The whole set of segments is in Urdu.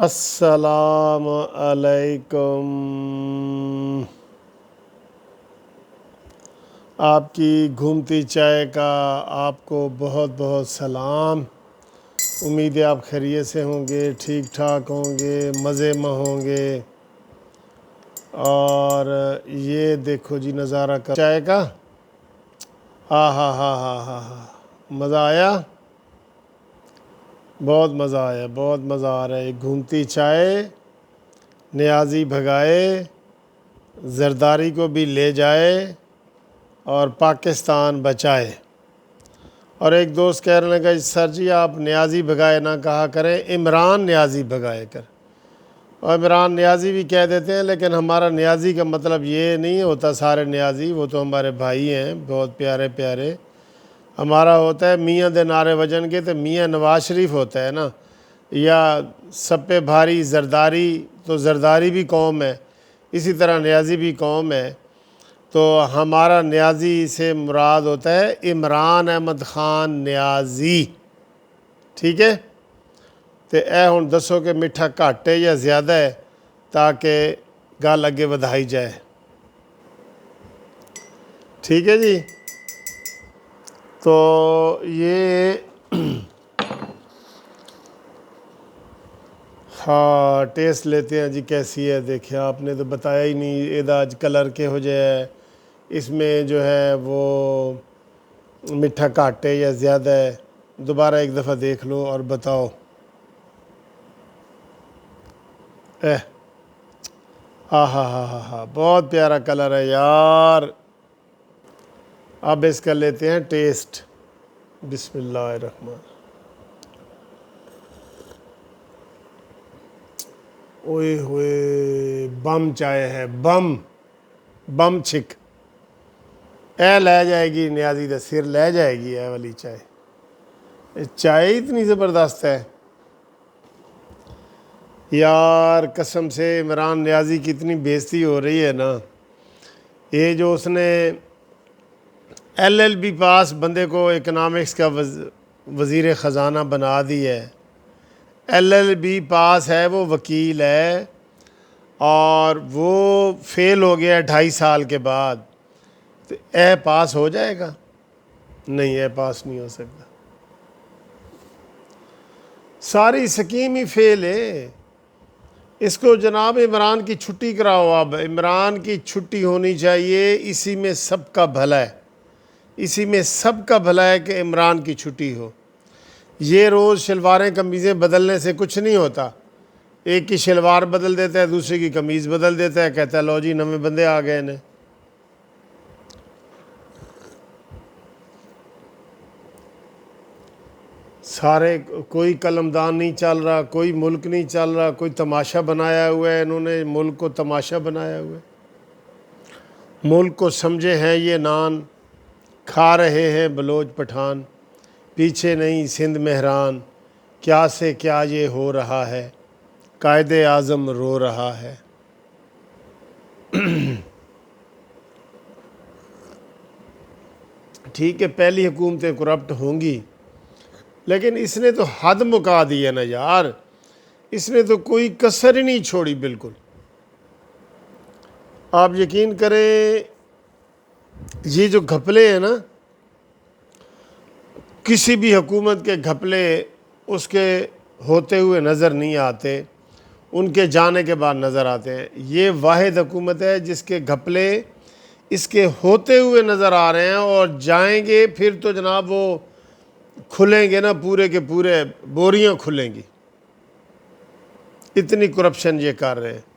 السلام علیکم۔ آپ کی گھومتی چائے کا آپ کو بہت بہت سلام۔ امید ہے آپ خیریت سے ہوں گے، ٹھیک ٹھاک ہوں گے، مزے میں ہوں گے۔ اور یہ دیکھو جی نظارہ کا چائے کا، ہاں ہاں ہاں ہاں ہاں ہاں، مزہ آیا، بہت مزہ آیا، بہت مزہ آ رہا ہے۔ گھومتی چائے نیازی بھگائے، زرداری کو بھی لے جائے اور پاکستان بچائے۔ اور ایک دوست کہنے لگا سر جی آپ نیازی بھگائے نہ کہا کریں، عمران نیازی بھگائے کر۔ اور عمران نیازی بھی کہہ دیتے ہیں، لیکن ہمارا نیازی کا مطلب یہ نہیں ہوتا سارے نیازی، وہ تو ہمارے بھائی ہیں بہت پیارے پیارے۔ ہمارا ہوتا ہے میاں دے نعرے وجن کے، تو میاں نواز شریف ہوتا ہے نا، یا سب پہ بھاری زرداری، تو زرداری بھی قوم ہے، اسی طرح نیازی بھی قوم ہے۔ تو ہمارا نیازی سے مراد ہوتا ہے عمران احمد خان نیازی، ٹھیک ہے؟ تو اے ہن دسو کہ میٹھا گھٹ ہے یا زیادہ ہے، تاکہ گل اگے ودھائی جائے، ٹھیک ہے جی؟ تو یہ ہاں ٹیسٹ لیتے ہیں جی، کیسی ہے دیکھیں، آپ نے تو بتایا ہی نہیں۔ یہ آج کلر کے ہو جائے، اس میں جو ہے وہ میٹھا گھٹ ہے یا زیادہ ہے، دوبارہ ایک دفعہ دیکھ لو اور بتاؤ۔ ہاں ہاں ہاں ہاں ہاں، بہت پیارا کلر ہے یار۔ اب اس کا لیتے ہیں ٹیسٹ، بسم اللہ الرحمن۔ اوئے ہوئے، بم چائے ہے، بم چھک، اے لے جائے گی نیازی دا سر لے جائے گی اے والی چائے۔ چائے اتنی زبردست ہے یار، قسم سے عمران نیازی کی اتنی بےزتی ہو رہی ہے نا۔ یہ جو اس نے LLB پاس بندے کو اکنامکس کا وزیر خزانہ بنا دی ہے، LLB پاس ہے، وہ وکیل ہے، اور وہ فیل ہو گیا 2.5 سال کے بعد، تو اے پاس ہو جائے گا؟ نہیں، اے پاس نہیں ہو سکتا، ساری سکیم ہی فیل ہے۔ اس کو جناب عمران کی چھٹی کراؤ، اب عمران کی چھٹی ہونی چاہیے، اسی میں سب کا بھلا ہے، اسی میں سب کا بھلا ہے کہ عمران کی چھٹی ہو۔ یہ روز شلواریں قمیضیں بدلنے سے کچھ نہیں ہوتا، ایک کی شلوار بدل دیتا ہے، دوسرے کی قمیض بدل دیتا ہے، کہتا ہے لو جی نویں بندے آ گئے نے۔ سارے کوئی قلمدان نہیں چل رہا، کوئی ملک نہیں چل رہا، کوئی تماشا بنایا ہوا ہے، انہوں نے ملک کو تماشا بنایا ہوا ہے۔ ملک کو سمجھے ہیں یہ نان، کھا رہے ہیں بلوچ پٹھان، پیچھے نہیں سندھ مہران، کیا سے کیا یہ ہو رہا ہے، قائد اعظم رو رہا ہے۔ ٹھیک ہے، پہلی حکومتیں کرپٹ ہوں گی، لیکن اس نے تو حد مکا دی ہے نا یار، اس نے تو کوئی کسر ہی نہیں چھوڑی بالکل۔ آپ یقین کریں، یہ جو گھپلے ہیں نا، کسی بھی حکومت کے گھپلے اس کے ہوتے ہوئے نظر نہیں آتے، ان کے جانے کے بعد نظر آتے ہیں۔ یہ واحد حکومت ہے جس کے گھپلے اس کے ہوتے ہوئے نظر آ رہے ہیں، اور جائیں گے پھر تو جناب وہ کھلیں گے نا، پورے کے پورے بوریاں کھلیں گی، اتنی کرپشن یہ کر رہے ہیں۔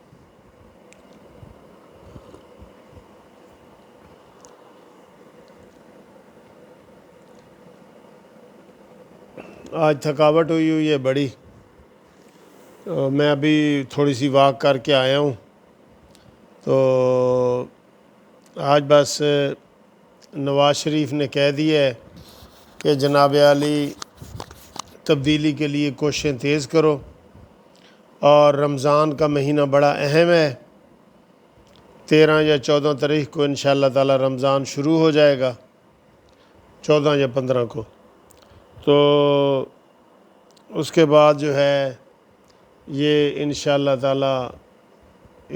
آج تھکاوٹ ہوئی ہے بڑی، میں ابھی تھوڑی سی واک کر کے آیا ہوں، تو آج بس نواز شریف نے کہہ دیا ہے کہ جناب عالی تبدیلی کے لیے کوششیں تیز کرو، اور رمضان کا مہینہ بڑا اہم ہے، 13 یا 14 تاریخ کو انشاءاللہ تعالی رمضان شروع ہو جائے گا، 14 یا 15 کو، تو اس کے بعد جو ہے یہ انشاءاللہ تعالی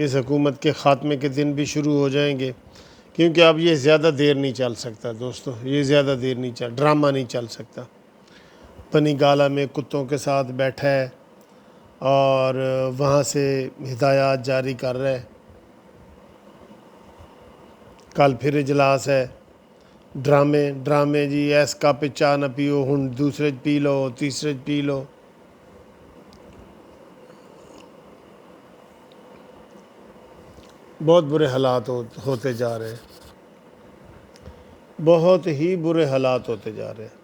اس حکومت کے خاتمے کے دن بھی شروع ہو جائیں گے، کیونکہ اب یہ زیادہ دیر نہیں چل سکتا دوستو، یہ زیادہ دیر نہیں ڈرامہ نہیں چل سکتا۔ پنی گالہ میں کتوں کے ساتھ بیٹھا ہے اور وہاں سے ہدایات جاری کر رہا ہے۔ کل پھر اجلاس ہے، ڈرامے جی ایس کپ چاہ نہ پیو، ہن دوسرے پی لو، تیسرے پی لو۔ بہت برے حالات ہوتے جا رہے ہیں، بہت ہی برے حالات ہوتے جا رہے ہیں۔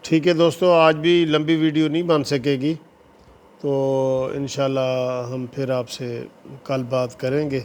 ٹھیک ہے دوستو، آج بھی لمبی ویڈیو نہیں بن سکے گی، تو انشاءاللہ ہم پھر آپ سے کل بات کریں گے۔